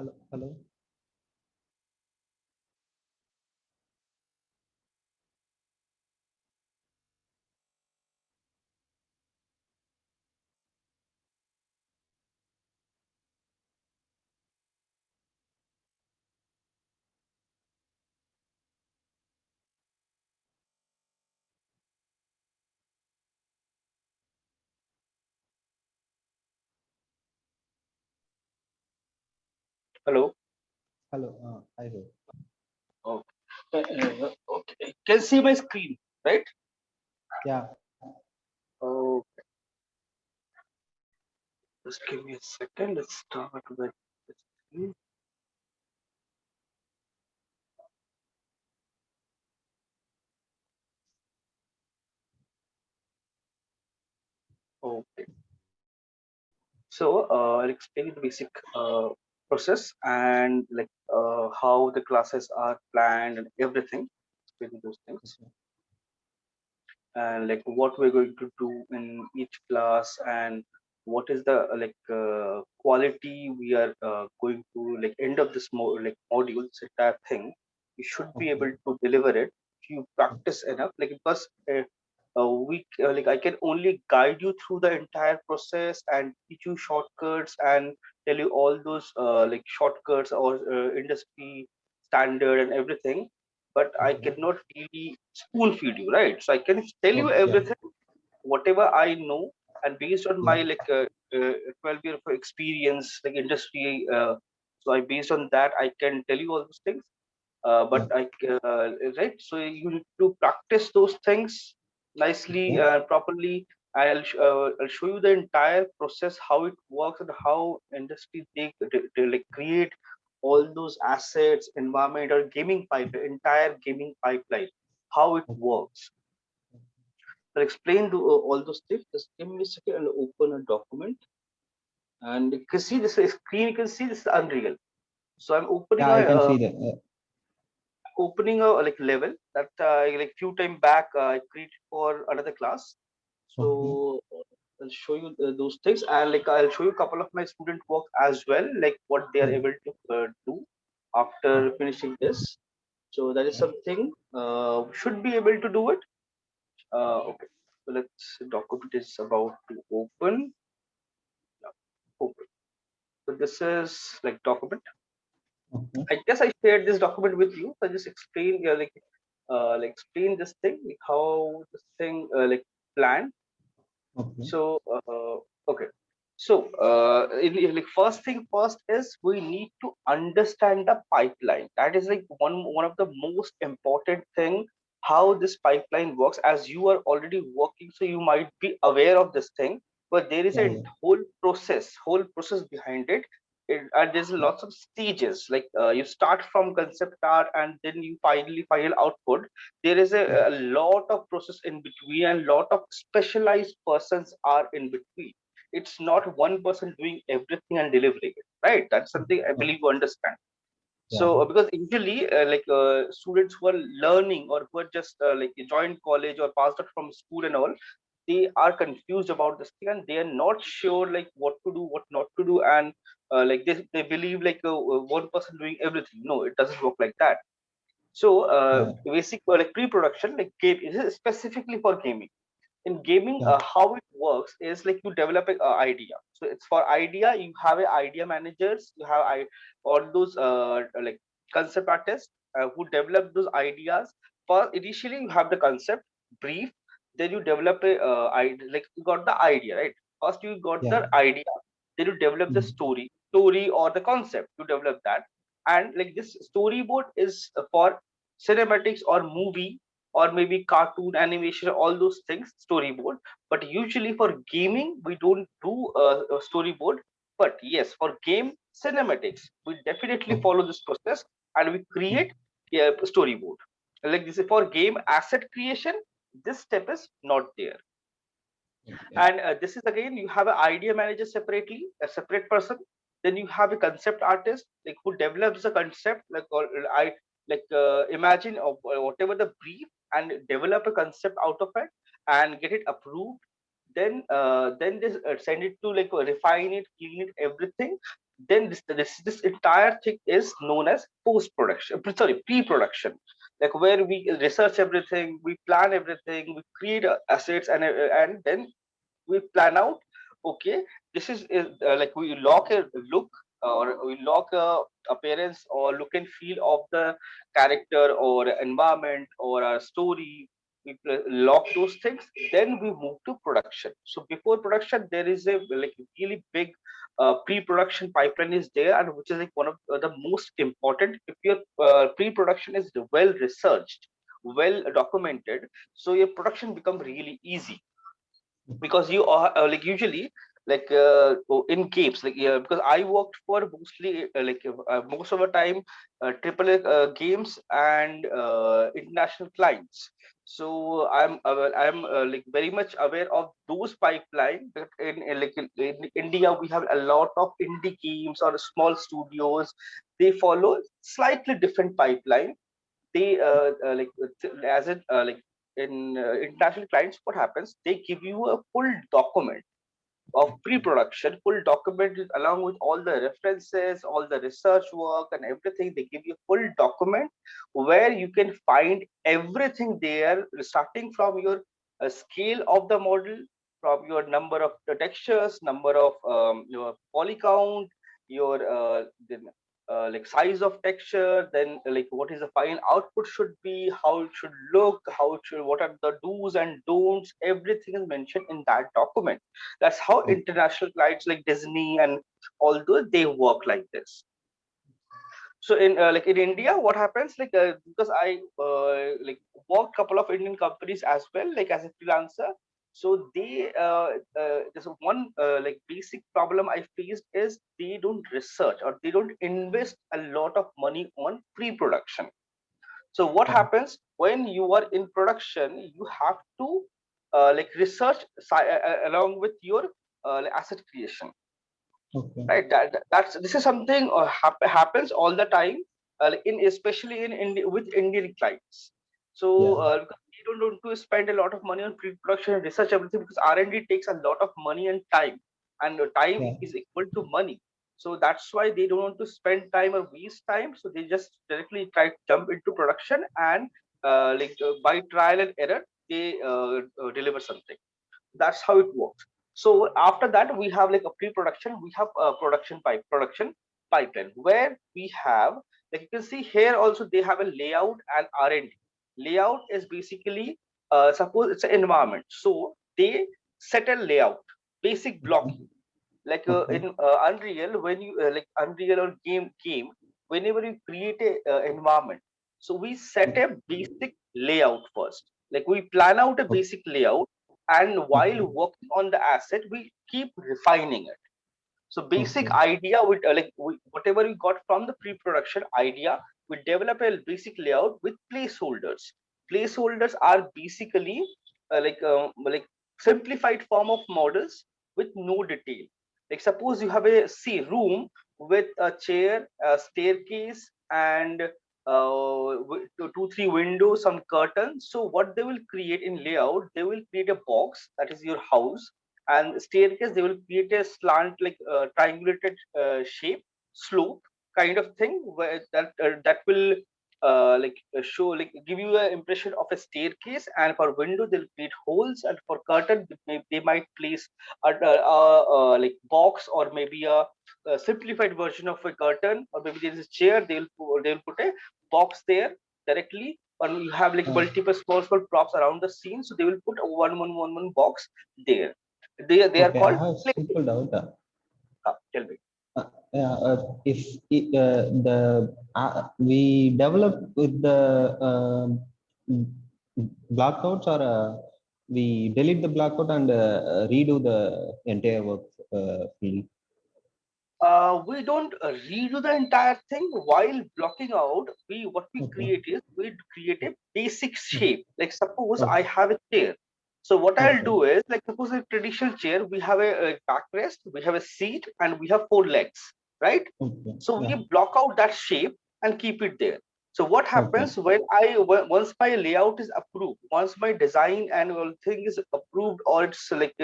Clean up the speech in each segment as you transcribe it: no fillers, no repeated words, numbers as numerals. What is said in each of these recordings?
Hello, hello. Hello. Hello, I hear. Okay. Okay. Can see my screen, right? Yeah, Oh, just give me a second. Let's start with the screen. Okay. So I'll explain the basic process and how the classes are planned and everything. Explain those things okay, and like what we're going to do in each class and what is the quality we are going to like end of this module this entire thing you should be okay, able to deliver it if you okay, practice enough like because I can only guide you through the entire process and teach you shortcuts and tell you all those shortcuts or industry standard and everything, but I okay, cannot really spoon feed you, right? So I can tell you okay, yeah, everything, whatever I know, and based on yeah, my 12 year of experience, like industry. So I based on that I can tell you all those things. yeah, But right. So you need to practice those things nicely, okay, properly. I'll show you the entire process, how it works, and how industry they like create all those assets, environment, or gaming pipeline, entire gaming pipeline, how it okay, works. I'll explain to all those things. Just give me a second. I'll open a document, and you can see this screen. You can see this is Unreal. So I'm yeah, I can see that. opening a like level that like few time back I created for another class. Okay, So I'll show you those things, and like I'll show you a couple of my student work as well, like what they are yeah, able to do after okay, finishing this. So that is yeah, something should be able to do it. Okay, so let's document is about to open. Yeah, open. So this is like document. okay, I guess I shared this document with you. So I just explain explain this thing, like how this thing planned. okay, So okay. So like first thing first is we need to understand the pipeline. That is like one of the most important thing, how this pipeline works. As you are already working, so you might be aware of this thing, but there is yeah, a yeah, whole process behind it. And there's yeah, lots of stages. Like you start from concept art, and then you finally final output. There is yeah, a lot of process in between, and lot of specialized persons are in between. It's not one person doing everything and delivering it, right? That's something I okay, believe you understand. yeah, So because usually students who are learning or who are just joined college or passed out from school and all, they are confused about this thing, and they are not sure like what to do, what not to do. And they believe one person doing everything. No, it doesn't work like that. So yeah, basic like pre-production, like game is specifically for gaming. In gaming, yeah, how it works is like you develop an idea. So it's for idea. You have a idea managers. You have all those concept artists who develop those ideas. First, initially you have the concept brief. Then you develop like you got the idea, right? First you got yeah, the idea. Then you develop the mm, story or the concept. You develop that, and like this storyboard is for cinematics or movie or maybe cartoon animation, all those things storyboard. But usually for gaming we don't do a storyboard, but yes, for game cinematics we definitely okay, follow this process, and we mm, create a storyboard. Like this is for game asset creation, this step is not there. okay, And this is again, you have an idea manager separately, a separate person. Then you have a concept artist, like who develops the concept, like or I imagine whatever the brief, and develop a concept out of it and get it approved. then this send it to like refine it, clean it, everything. Then this entire thing is known as post production, sorry, pre-production, like where we research everything, we plan everything, we create assets, and then we plan out, okay, this is like we lock a look, or we lock a appearance or look and feel of the character or environment or a story. We lock those things, then we move to production. So before production there is a like really big pre-production pipeline is there, and which is like one of the most important. If your pre-production is well researched, well documented, so your production become really easy, because you are like usually like in games, like because I worked for mostly most of the time triple games and international clients. So I'm like very much aware of those pipeline that in India we have a lot of indie games or small studios. They follow slightly different pipeline. They as in like in international clients, what happens, they give you a full document of pre-production, full document along with all the references, all the research work and everything. They give you full document where you can find everything there, starting from your scale of the model, from your number of the textures, number of your poly count, your like size of texture, then like what is the final output should be, how it should look, how it should, what are the do's and don'ts, everything is mentioned in that document. That's how international clients like Disney and all those, they work like this. So in like in India, what happens, like because I like worked couple of Indian companies as well, like as a freelancer. So they there's one like basic problem I faced is they don't research or they don't invest a lot of money on pre-production. So what happens when you are in production, you have to like research along with your like asset creation, Okay. right? That's this is something happens all the time, like in especially in India with Indian clients. So Yeah. because they don't want to spend a lot of money on pre-production and research everything, because R&D takes a lot of money and time, and time Yeah. is equal to money. So that's why they don't want to spend time or waste time. So they just directly try to jump into production, and by trial and error they deliver something. That's how it works. So after that we have like a pre-production, we have a production pipeline, where we have, like you can see here also, they have a layout and R&D. Layout is basically suppose it's an environment, so they set a layout, basic Okay. blocking, like Okay. in Unreal, when you like Unreal or game, whenever you create a environment, so we set a basic layout first, like we plan out a Okay. basic layout, and while Okay. working on the asset we keep refining it. So basic Okay. idea with whatever we got from the pre-production idea, we develop a basic layout with placeholders. Placeholders are basically like simplified form of models with no detail. Like suppose you have a room with a chair, a staircase, and two three windows, some curtains. So what they will create in layout, they will create a box that is your house, and staircase they will create a slant like triangulated shape, slope kind of thing, where that will show, like give you an impression of a staircase. And for window they'll create holes, and for curtain they might place like box, or maybe a simplified version of a curtain, or maybe there is a chair, they'll put a box there directly. And you have like Uh, multiple small props around the scene, so they will put a one box there. They are okay. I called have places. simple doubt. Tell me. If the we develop with the blockouts, or we delete the blackout and redo the entire work fully. We don't redo the entire thing while blocking out. We what we Okay. create is we create a basic Okay. shape. Like suppose I Okay. have a chair. So what I'll Okay. do is, like suppose a traditional chair, we have a backrest, we have a seat, and we have four legs, right? Okay. So Yeah. we block out that shape and keep it there. So what Okay. happens when once my layout is approved, once my design and all thing is approved, or it's like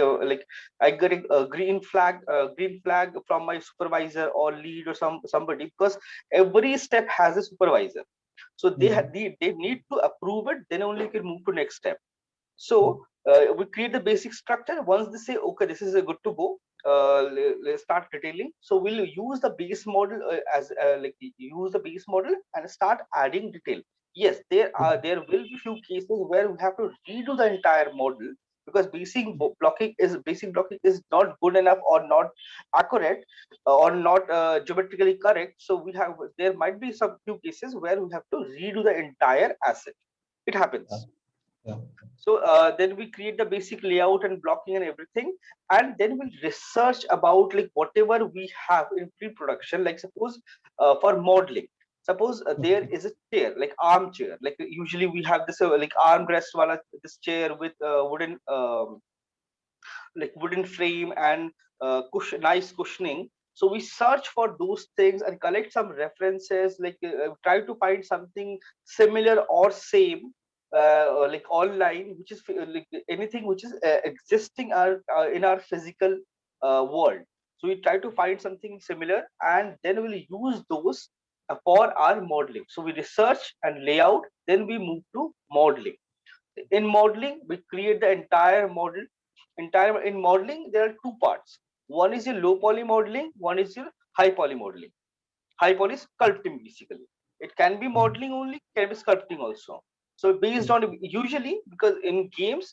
I get a green flag from my supervisor or lead or somebody, because every step has a supervisor. So they need to approve it, then only you can move to next step. So we create the basic structure. Once they say, okay, this is a good to go, let's start detailing. So we'll use the base model as like use the base model and start adding detail. Yes, there will be few cases where we have to redo the entire model, because basic blocking is not good enough or not accurate, or not geometrically correct. So there might be some few cases where we have to redo the entire asset. It Yeah. happens. Yeah. So then we create the basic layout and blocking and everything, and then we'll research about like whatever we have in pre-production. Like suppose for modeling, suppose there is a chair, like armchair. Like usually we have this like armrest wala, this chair with wooden frame and nice cushioning. So we search for those things and collect some references, like try to find something similar or same, like online, which is like anything which is existing in our physical world. So we try to find something similar, and then we'll use those for our modeling. So we research and layout, then we move to modeling. In modeling, we create the entire model. Entire in modeling, there are two parts. One is your low poly modeling, one is your high poly modeling. High poly is sculpting basically. It can be modeling only, can be sculpting also. So based on, usually because in games,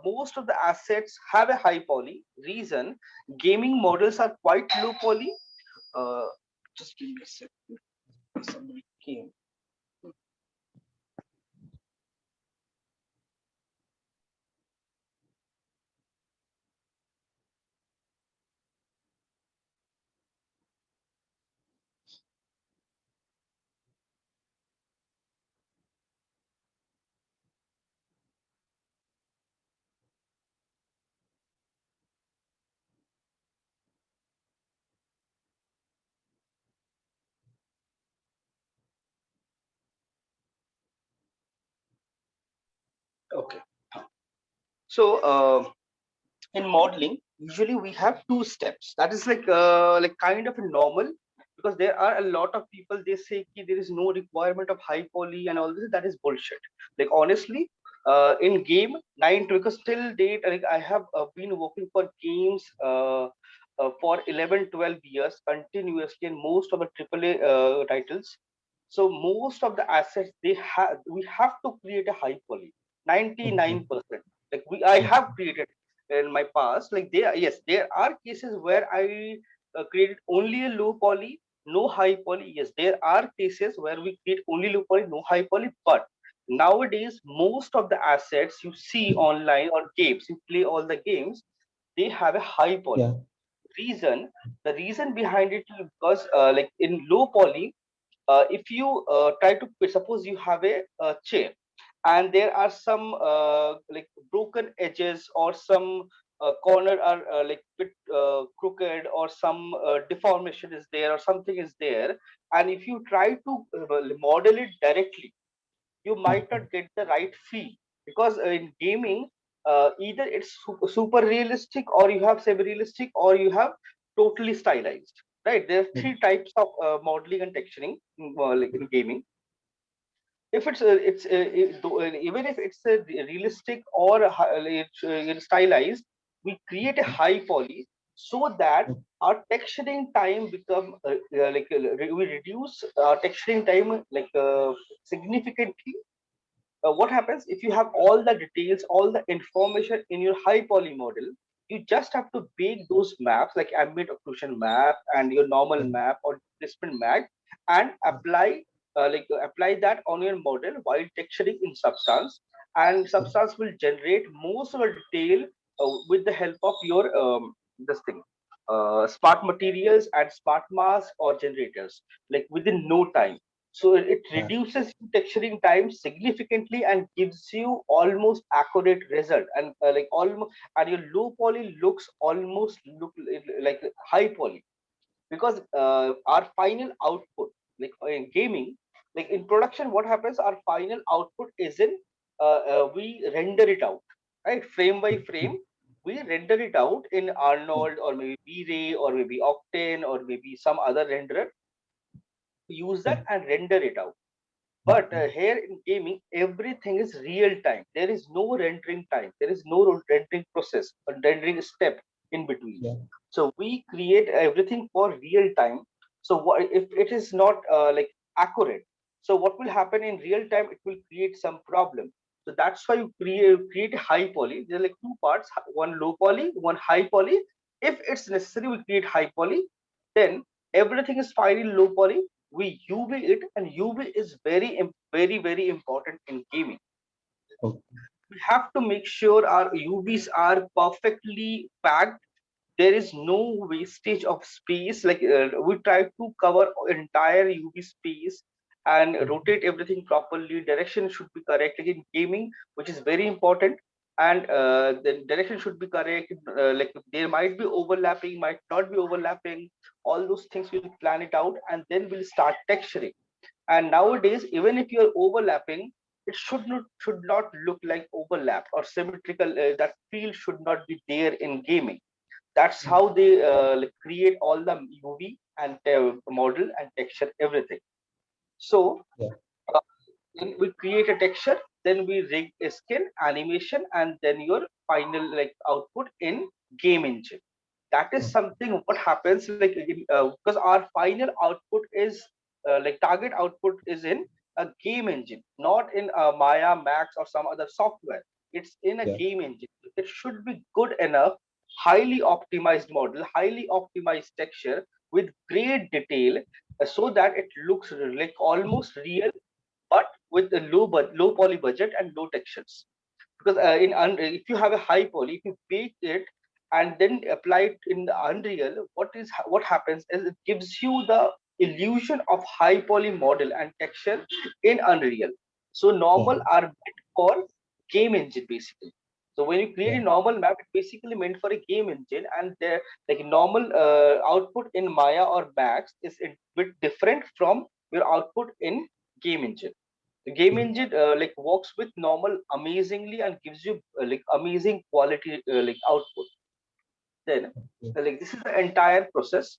most of the assets have a high poly. Reason, gaming models are quite low poly. Uh, just give me a second. Somebody came. Okay. So in modeling, usually we have two steps. That is like kind of a normal, because there are a lot of people, they say ki there is no requirement of high poly and all this. That is bullshit. Like honestly, in game 9, because till date, like I have been working for games for 11 12 years continuously, and most of the AAA titles. So most of the assets, we have to create a high poly, Okay. 99%. Like I have created in my past. Like yes, there are cases where I created only a low poly, no high poly. Yes, there are cases where we create only low poly, no high poly. But nowadays, most of the assets you see online or games, you play all the games, they have a high poly. Yeah. Reason, the reason behind it is because like in low poly, if you try to suppose you have a chair, and there are some like broken edges, or some corner are like bit crooked, or some deformation is there, or something is there, and if you try to model it directly, you might not get the right feel. Because in gaming, either it's super realistic, or you have semi realistic, or you have totally stylized, right? There are three types of modeling and texturing like in gaming. If even if it's a realistic or it's stylized, we create a high poly, so that our texturing time become we reduce our texturing time significantly. What happens if you have all the details, all the information in your high poly model? You just have to bake those maps, like ambient occlusion map and your normal map or displacement map, and apply that on your model while texturing in Substance. And Substance will generate most of the detail with the help of your this thing, smart materials and smart mask or generators, like within no time. So it Yeah. reduces texturing time significantly and gives you almost accurate result, and like almost, and your low poly looks almost look like high poly. Because our final output, like in gaming, Like in production, what happens? Our final output is in we render it out, right? Frame by frame, we render it out in Arnold or maybe V-Ray or maybe Octane or maybe some other renderer. Use that and render it out. But here in gaming, everything is real time. There is no rendering time. There is no rendering process or rendering step in between. Yeah. So we create everything for real time. So what if it is not like accurate? So what will happen in real time? It will create some problem. So that's why you create high poly. There are like two parts: one low poly, one high poly. If it's necessary, we create high poly. Then everything is fine in low poly. We UV it, and UV is very important in gaming. Okay. We have to make sure our UVs are perfectly packed. There is no wastage of space. Like we try to cover entire UV space and rotate everything properly. Direction should be correct. Like in gaming, which is very important, and the direction should be correct. Like there might be overlapping, might not be overlapping. All those things we'll plan it out, and then we'll start texturing. And nowadays, even if you're overlapping, it should not look like overlap or symmetrical. That field should not be there in gaming. That's how they like create all the UV and model and texture everything. So Yeah. uh, then we create a texture, then we rig a skin animation, and then your final like output in game engine. That is something what happens like because our final output is like target output is in a game engine, not in Maya, Max, or some other software. It's in a Yeah. game engine. It should be good enough, highly optimized model, highly optimized texture with great detail, so that it looks like almost real, but with a low poly budget and low textures. Because if you have a high poly, if you bake it and then apply it in the Unreal, what happens is it gives you the illusion of high poly model and texture in Unreal. So Yeah. normal are meant for game engine basically. So when you create Yeah. a normal map, it's basically meant for a game engine, and the like normal output in Maya or Max is a bit different from your output in game engine. The game engine like works with normal amazingly and gives you like amazing quality like output. Then Yeah. like this is the entire process.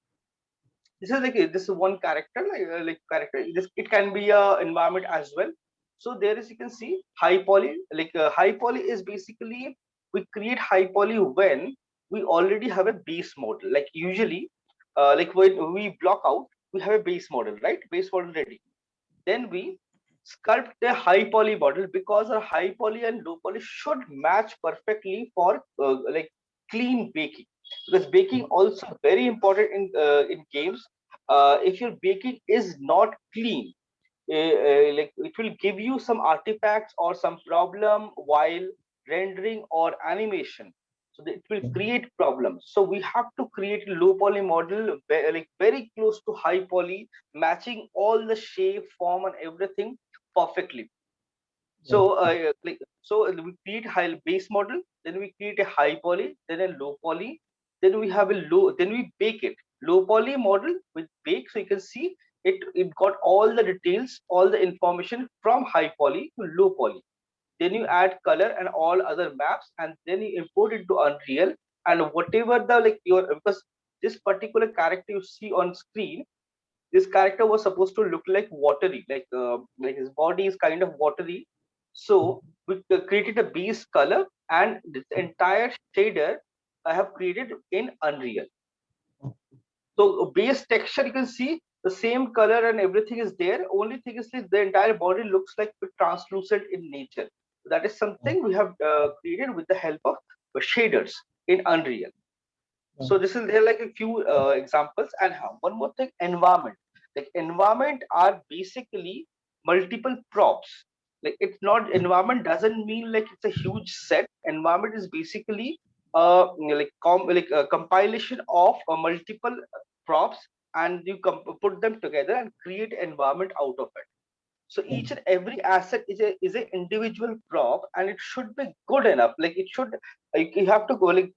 This is like this is one character like character. This it can be a environment as well. So there is, you can see high poly. Like high poly is basically we create high poly when we already have a base model. Like usually, like when we block out, we have a base model, right? Base model ready. Then we sculpt the high poly model, because our high poly and low poly should match perfectly for like clean baking, because baking also very important in games. If your baking is not clean, like it will give you some artifacts or some problem while rendering or animation. So it will create problems. So we have to create a low poly model like very close to high poly, matching all the shape, form, and everything perfectly. So Okay. we create high base model, then we create a high poly, then a low poly, then we have a low, then we bake it. Low poly model with bake, so you can see it got all the details, all the information from high poly to low poly. Then you add color and all other maps, and then you import it to Unreal. And whatever the like your, because this particular character you see on screen, this character was supposed to look like watery, like his body is kind of watery. So we created a base color, and this entire shader I have created in Unreal. So base texture, you can see the same color and everything is there. Only thing is like the entire body looks like translucent in nature. That is something we have created with the help of shaders in Unreal. So this is there like a few examples. And one more thing, environment. Like environment are basically multiple props. Like it's not, environment doesn't mean like it's a huge set. Environment is basically like a compilation of multiple props, and you put them together and create environment out of it. So Yeah. each and every asset is a individual prop, and it should be good enough. Like it should, like you have to go like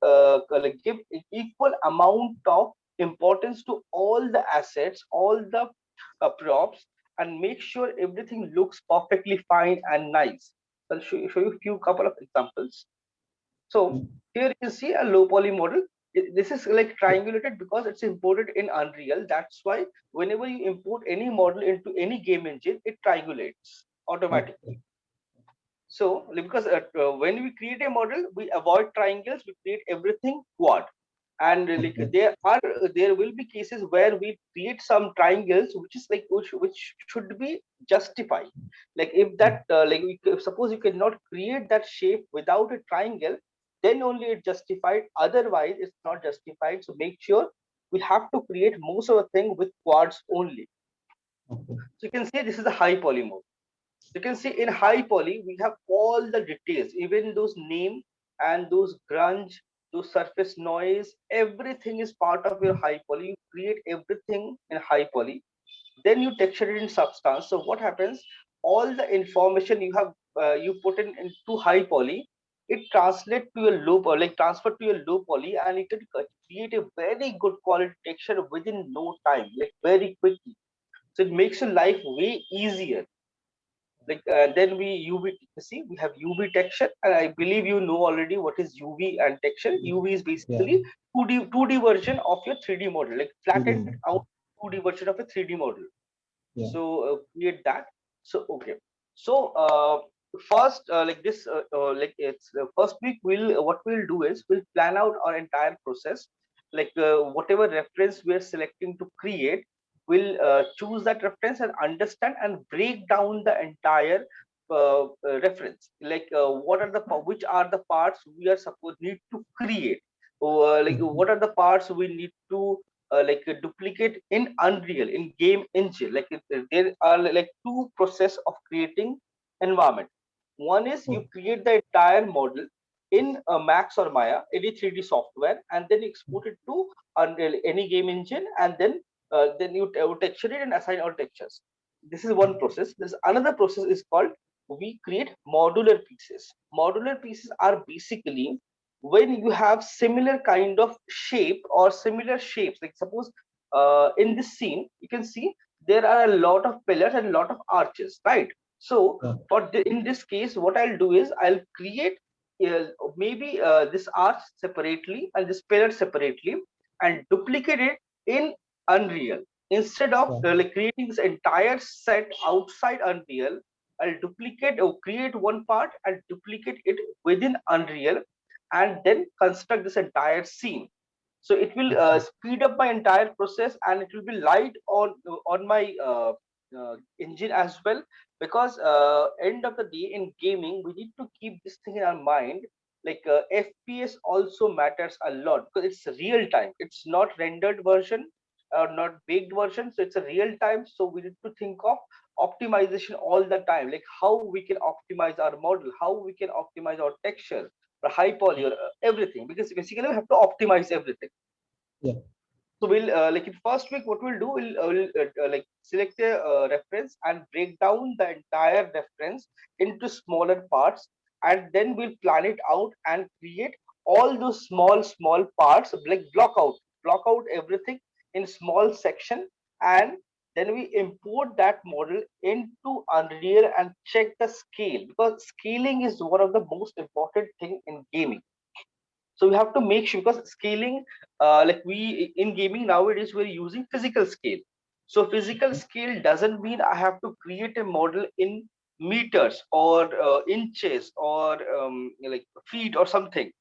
give equal amount of importance to all the assets, all the props, and make sure everything looks perfectly fine and nice. I'll show you a few couple of examples. So here you see a low poly model. This is like triangulated because it's imported in Unreal. That's why whenever you import any model into any game engine, it triangulates automatically. So because when we create a model, we avoid triangles, we create everything quad. And like there will be cases where we create some triangles which is like which should be justified. Like if that suppose you cannot create that shape without a triangle, then only it's justified, otherwise it's not justified. So make sure we have to create most of the thing with quads only. So you can see this is a high poly mode. You can see in high poly we have all the details, even those name and those grunge, those surface noise, everything is part of your high poly. You create everything in high poly, then you texture it in Substance. So what happens, all the information you have you put in into high poly, it translate to your low poly, like transfer to your low poly, and it can create a very good quality texture within no time, like very quickly. So it makes your life way easier. Like then we UV, see we have UV texture, and I believe you know already what is UV and texture. UV is basically 2D version of your 3D model, like flattened out 2D version of a 3D model. So create that. So okay, so first like this like it's first week we'll what we'll do is we'll plan out our entire process, like whatever reference we are selecting to create, we'll choose that reference and understand and break down the entire reference, like what are the which are the parts we are supposed need to create, or like what are the parts we need to like duplicate in Unreal, in game engine. Like there are like two process of creating environment. One is you create the entire model in Max or Maya, any 3D software, and then you export it to Unreal, any game engine, and then you texture it and assign all textures. This is one process. There's another process is called we create modular pieces. Modular pieces are basically when you have similar kind of shape or similar shapes. Like suppose in this scene you can see there are a lot of pillars and a lot of arches, right? So in this case what I'll do is I'll create maybe this arch separately and this pillar separately and duplicate it in Unreal. Instead of like creating this entire set outside Unreal, I'll duplicate or create one part and duplicate it within Unreal, and then construct this entire scene. So it will speed up my entire process, and it will be light on my engine as well, because end of the day in gaming we need to keep this thing in our mind. Like FPS also matters a lot because it's real time, it's not rendered version or not baked version, so it's a real time. So we need to think of optimization all the time, like how we can optimize our model, how we can optimize our texture, the high poly, or everything, because basically we have to optimize everything. So we'll like in first week what we'll do, we'll like select a reference and break down the entire reference into smaller parts, and then we'll plan it out and create all those small parts, like block out everything in small section, and then we import that model into Unreal and check the scale, because scaling is one of the most important thing in gaming. So we have to make sure, because scaling like we in gaming nowadays we're using physical scale. So physical scale doesn't mean I have to create a model in meters or inches or like feet or something.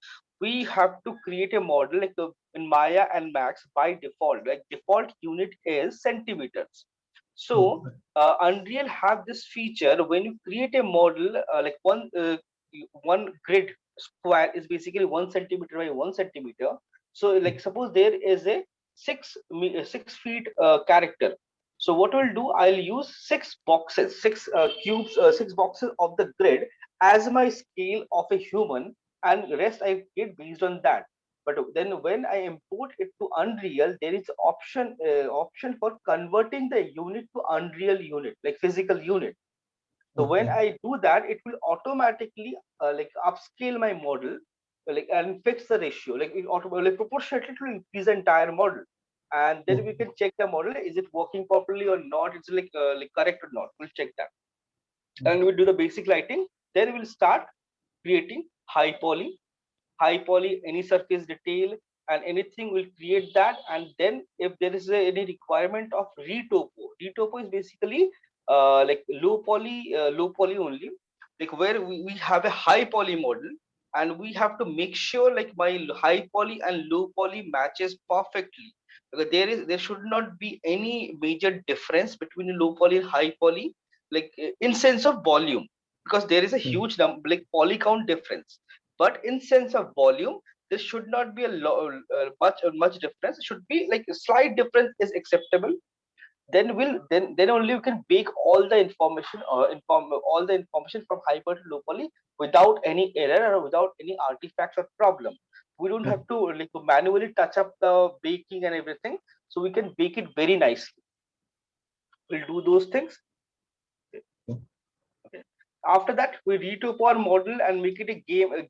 We have to create a model like in Maya and Max. By default, like default unit is centimeters. So Unreal have this feature, when you create a model like one grid square is basically 1 centimeter by 1 centimeter. So like suppose there is a 6 feet character. So what we'll do, I'll use six boxes, six cubes, six boxes of the grid as my scale of a human, and rest I get based on that. But then when I import it to Unreal, there is option for converting the unit to Unreal unit, like physical unit. So when I do that, it will automatically like upscale my model, like and fix the ratio, like it automatically proportionately to increase the entire model. and then we can check the model, is it working properly or not, it's like correct or not, we'll check that. And we do the basic lighting, then we'll start creating high poly any surface detail and anything, will create that. And then if there is any requirement of retopo is basically like low poly only, like where we have a high poly model, and we have to make sure like my high poly and low poly matches perfectly, because there should not be any major difference between low poly and high poly, like in sense of volume, because there is a huge number like poly count difference. But in sense of volume, there should not be a much difference. It should be like a slight difference is acceptable. Then then only you can bake all the information or inform all the information from hyper to low poly without any error or without any artifacts or problem. We don't have to like manually touch up the baking and everything, so we can bake it very nicely. We'll do those things. Okay. After that, we retopo our model and make it a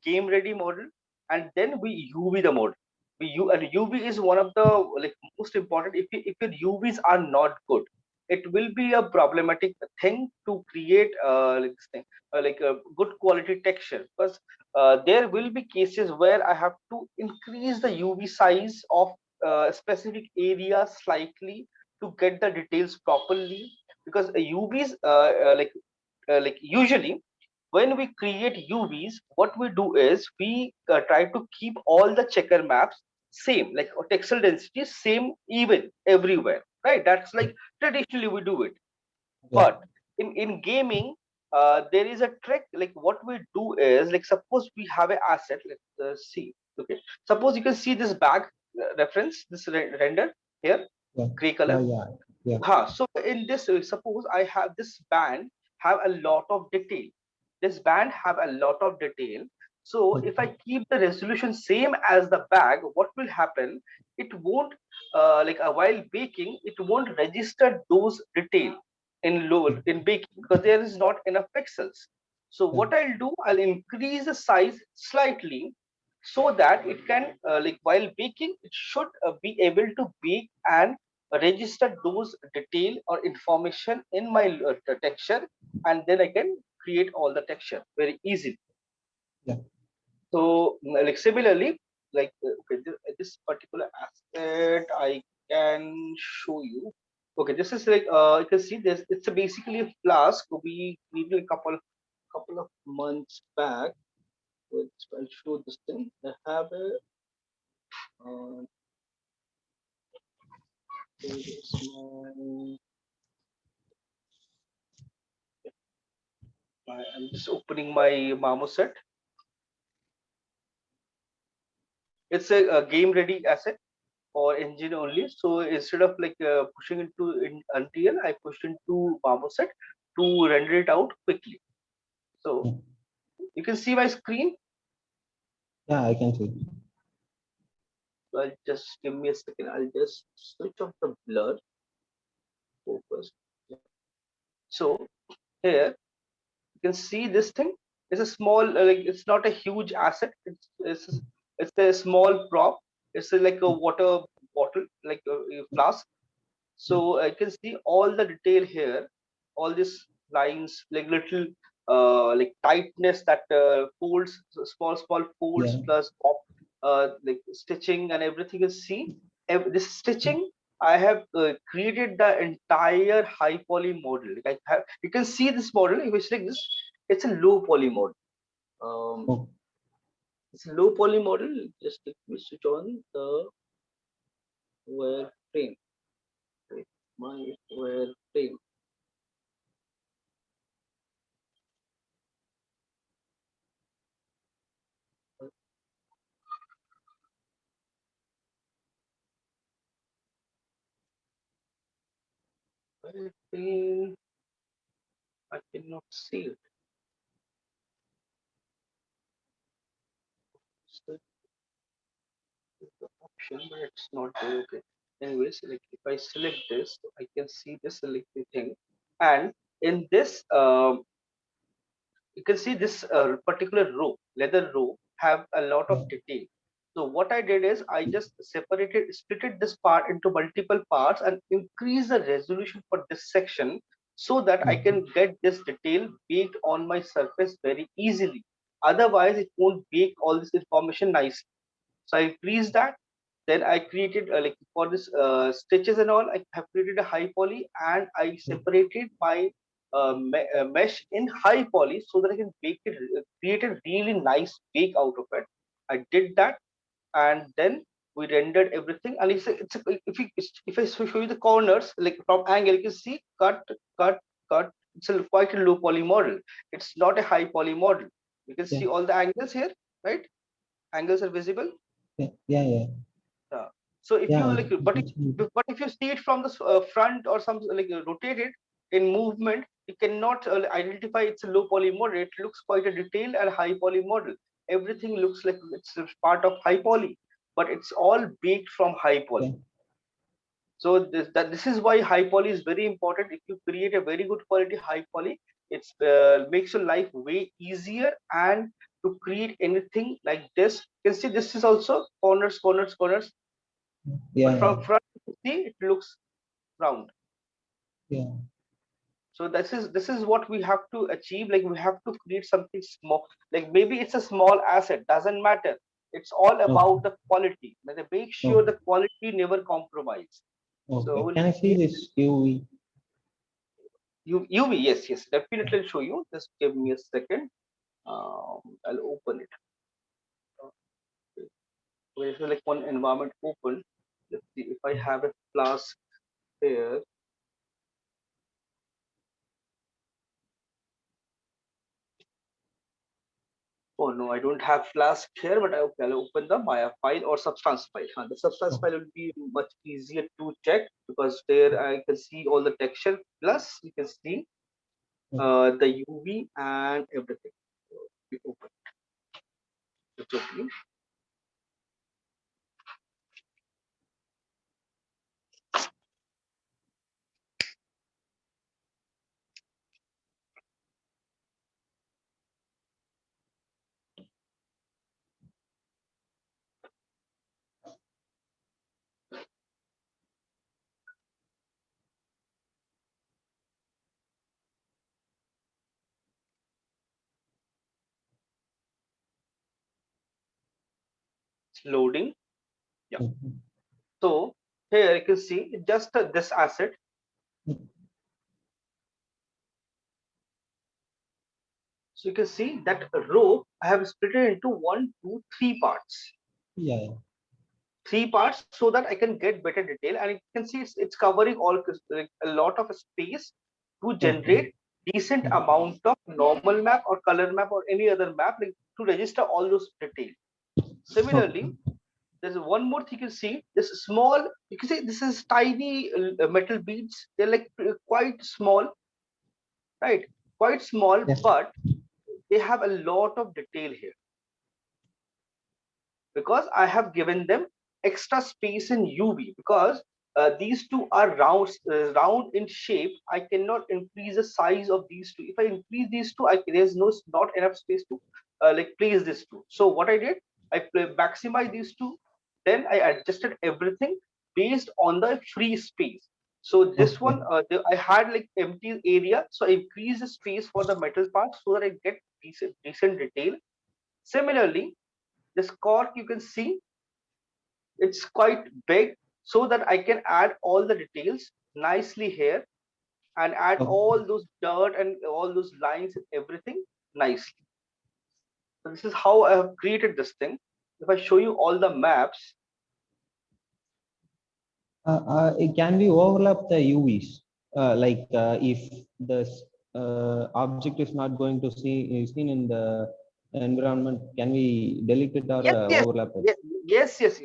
game ready model, and then we UV the model. And UV is one of the like most important. If your UVs are not good, it will be a problematic thing to create like this thing, like a good quality texture, because there will be cases where I have to increase the UV size of specific area slightly to get the details properly, because UVs like usually when we create UVs, what we do is we try to keep all the checker maps same, like texel density same even everywhere, right? That's like traditionally we do it. But in gaming, there is a trick. Like what we do is, like suppose we have an asset. Let's see. Okay, suppose you can see this bag reference, this render here, gray color. So in this, suppose I have this band have a lot of detail. This band have a lot of detail. So if I keep the resolution same as the bag, what will happen? It won't while baking, it won't register those detail in low in baking because there is not enough pixels. So what I'll do, I'll increase the size slightly so that it can like while baking, it should be able to bake and register those detail or information in my texture, and then I can create all the texture very easily. So like similarly, like okay, this particular aspect I can show you. Okay, this is like you can see this. It's basically a flask. We needed a couple of months back. Which I'll show this thing. I have a I'm just opening my marmoset. It's a game ready asset for engine only. So instead of like pushing into Unreal, I pushed into marmoset to render it out quickly. So you can see my screen. Yeah, I can see. So I'll just give me a second. I'll just switch off the blur. Focus. So here you can see this thing. It's a small, like it's not a huge asset. It's a small prop. It's like a water bottle, like a flask. So I can see all the detail here, all these lines, like little like tightness that folds, small folds plus pop, like stitching and everything. You see, this stitching I have created the entire high poly model. Like I have, you can see this model. If it's like this, it's a low poly model. It's a low poly model. Just let me switch on the wireframe. My wireframe. I cannot see it. So the option, but it's not there. Okay. Anyways, like if I select this, I can see this selected thing, and in this, you can see this particular row, leather row, have a lot of detail. So what I did is I just splitted this part into multiple parts and increase the resolution for this section so that I can get this detail baked on my surface very easily. Otherwise, it won't bake all this information nicely. So I increased that. Then I created like for this stitches and all, I have created a high poly and I separated my mesh in high poly so that I can bake it, create a really nice bake out of it. I did that, and then we rendered everything. And if I show you the corners like from angle, you can see cut. It's a quite a low poly model. It's not a high poly model. You can see all the angles here, right? Angles are visible. Yeah. Yeah. So if you Yeah. like, but if you see it from the front or some like rotated in movement, you cannot identify it's a low poly model. It looks quite a detailed and high poly model. Everything looks like it's a part of high poly, but it's all baked from high poly. Yeah. So this is why high poly is very important. If you create a very good quality high poly, it's makes your life way easier. And to create anything like this, you can see this is also corners. But Yeah. from front, you see it looks round. Yeah. So this is what we have to achieve. Like we have to create something small. Like maybe it's a small asset, doesn't matter. It's all Okay. about the quality. Like, make sure Okay. the quality never compromise. So Okay. we'll Can I see this UV? UV, yes, definitely I'll show you. Just give me a second. I'll open it. Okay. Where is like one environment open? Let's see if I have a class here. Oh no, I don't have Flask here, but I'll open the Maya file or Substance file. The Substance Oh, file will be much easier to check because there I can see all the texture. Plus, you can see oh, the UV and everything. So, we open it. It's opening. It's loading. Yeah. mhm. So here you can see just this asset. So you can see that row I have split it into one, two, three parts. Yeah. Three parts so that I can get better detail, and you can see it's covering all like a lot of space to Okay. generate decent amount of normal map or color map or any other map like, to register all those details. Okay. Similarly, there's one more thing you can see. This small, you can see this is tiny metal beads. They're like quite small, right? Quite small, Yes. but they have a lot of detail here because I have given them extra space in UV because these two are round in shape. I cannot increase the size of these two. If I increase these two, there's not enough space to like place this two. So what I did, I maximize these two. Then I adjusted everything based on the free space. So this Okay. one, I had like empty area, so I increase the space for the metal part so that I get decent detail. Similarly, this cork you can see it's quite big so that I can add all the details nicely here and add Okay. all those dirt and all those lines and everything nicely. So this is how I have created this thing. If I show you all the maps, Can we overlap the UVs? Like if the object is not going to see is seen in the environment, can we delete it or yes, yes, overlap it? yes.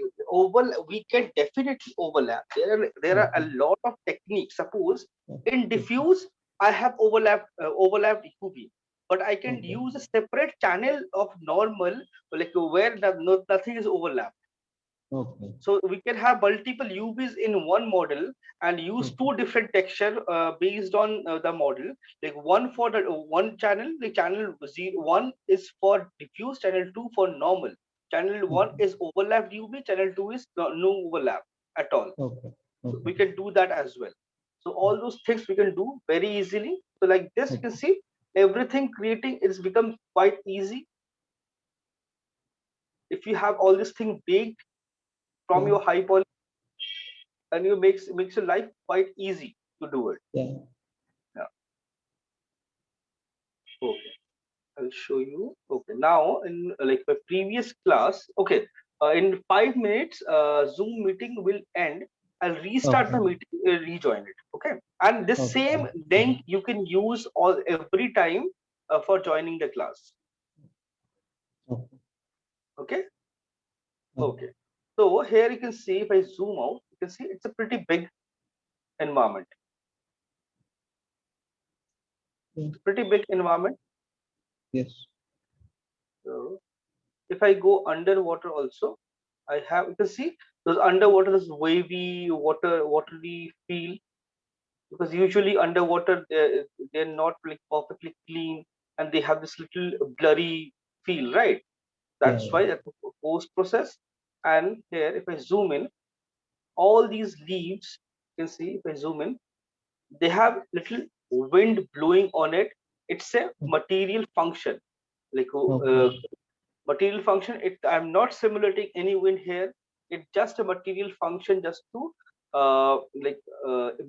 We can definitely overlap. There are a Okay. lot of techniques. Suppose in Okay. diffuse, I have overlapped UV, but I can Okay. use a separate channel of normal, like where nothing is overlapped. Okay. So we can have multiple UVs in one model and use Okay. two different texture based on the model. Like one for the one channel, the channel one is for diffuse, channel two for normal. Channel 1 is overlapped UV, channel 2 is no overlap at all. Okay. So we Okay. can do that as well. So all those things we can do very easily. So like this, you can Okay. see everything creating is become quite easy. If you have all this thing baked from Yeah. your high poly, and you makes your life quite easy to do it. Yeah. Yeah. Okay. I'll show you. Okay, now in like my previous class, okay, in 5 minutes, Zoom meeting will end. I'll restart the Okay. meeting, rejoin it. Okay, and this Okay. same link you can use all every time for joining the class. Okay. Okay, Okay. okay. So here you can see if I zoom out, you can see it's a pretty big environment. Yeah. Pretty big environment. Yes. So if I go underwater also, I have you can see those underwater, this wavy watery feel, because usually underwater they're not like perfectly clean and they have this little blurry feel, right? Yeah. That's why that's a post process. And here if I zoom in, all these leaves, you can see if I zoom in, they have little wind blowing on it. It's a Yeah. material function, like Okay. material function. I'm not simulating any wind here. It's just a material function just to like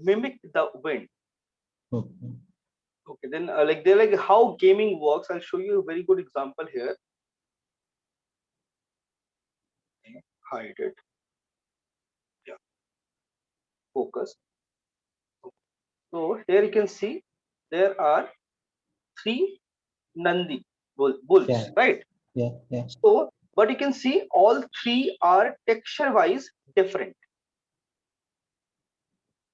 mimic the wind. Okay. Okay, then like they're like how gaming works. I'll show you a very good example here. Hide it. Yeah, focus. So here you can see there are three Nandi Yeah. bulls, right? Yeah. Yeah. So, but you can see all three are texture wise different.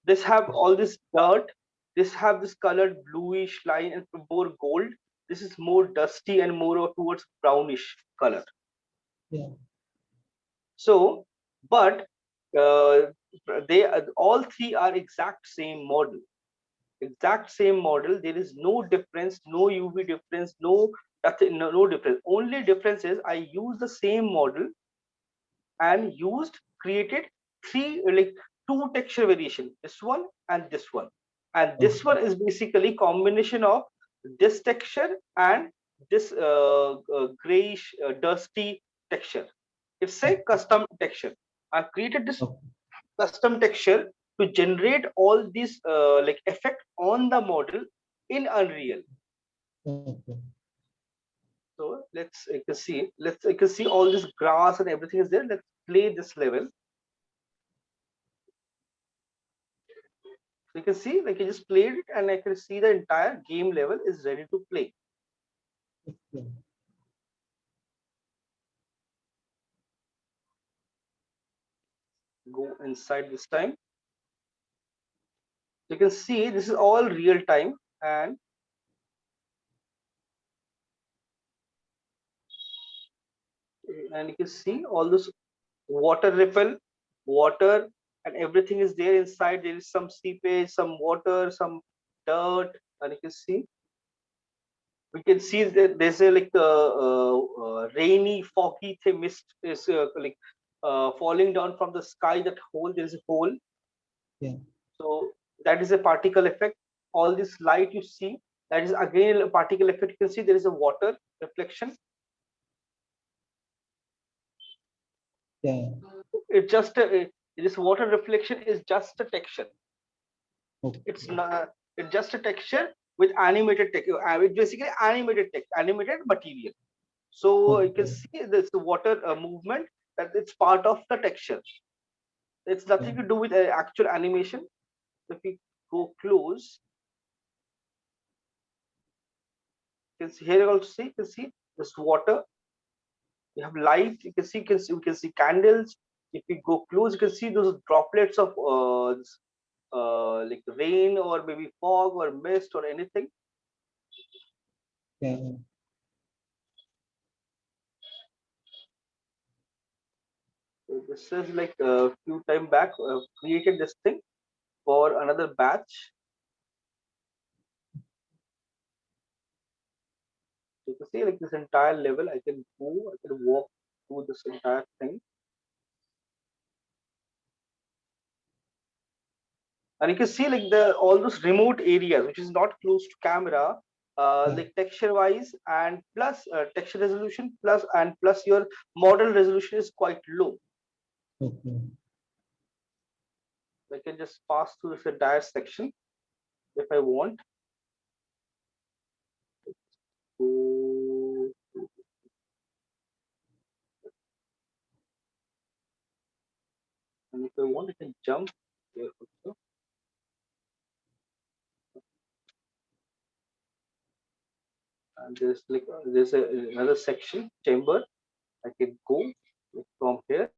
This have all this dirt. This have this colored bluish line and more gold. This is more dusty and more towards brownish color. Yeah. So, but they all three are exact same model. Exact same model. There is no difference, no UV difference, no nothing, no difference. Only difference is I use the same model and used created three like two texture variation, this one and this one, and this Okay. one is basically combination of this texture and this grayish dusty texture. It's a Okay. custom texture. I created this Okay. custom texture to generate all these like effect on the model in Unreal. Okay. So let's you can see, let's you can see all this grass and everything is there. Let's play this level. So you can see like I just played it and I can see the entire game level is ready to play. Yeah. Go inside this time. You can see this is all real time, and you can see all this water ripple, water, and everything is there inside. There is some seepage, some water, some dirt, and you can see we can see that there's a like rainy, foggy thing, mist is like falling down from the sky. That hole, there is a hole. Yeah. So that is a particle effect. All this light you see, that is again a particle effect. You can see there is a water reflection. Yeah. It just this water reflection is just a texture. It's Okay. not. It's just a texture with animated text. It's basically animated text, animated material. So you can Okay. see this water movement, that it's part of the texture. It's Yeah. nothing to do with actual animation. If we go close, you can see here also see, you can see this water. You have light. You can see candles. If we go close, you can see those droplets of like rain or maybe fog or mist or anything. Yeah. So this is like a few time back created this thing for another batch. So you can see like this entire level. I can go. I can walk do this entire thing. And you can see like all those remote areas which is not close to camera, like texture wise, and plus texture resolution plus your model resolution is quite low. Okay. I can just pass through this entire section if I want. So, and if I want, I can jump here also. And there's like another section chamber. I can go from here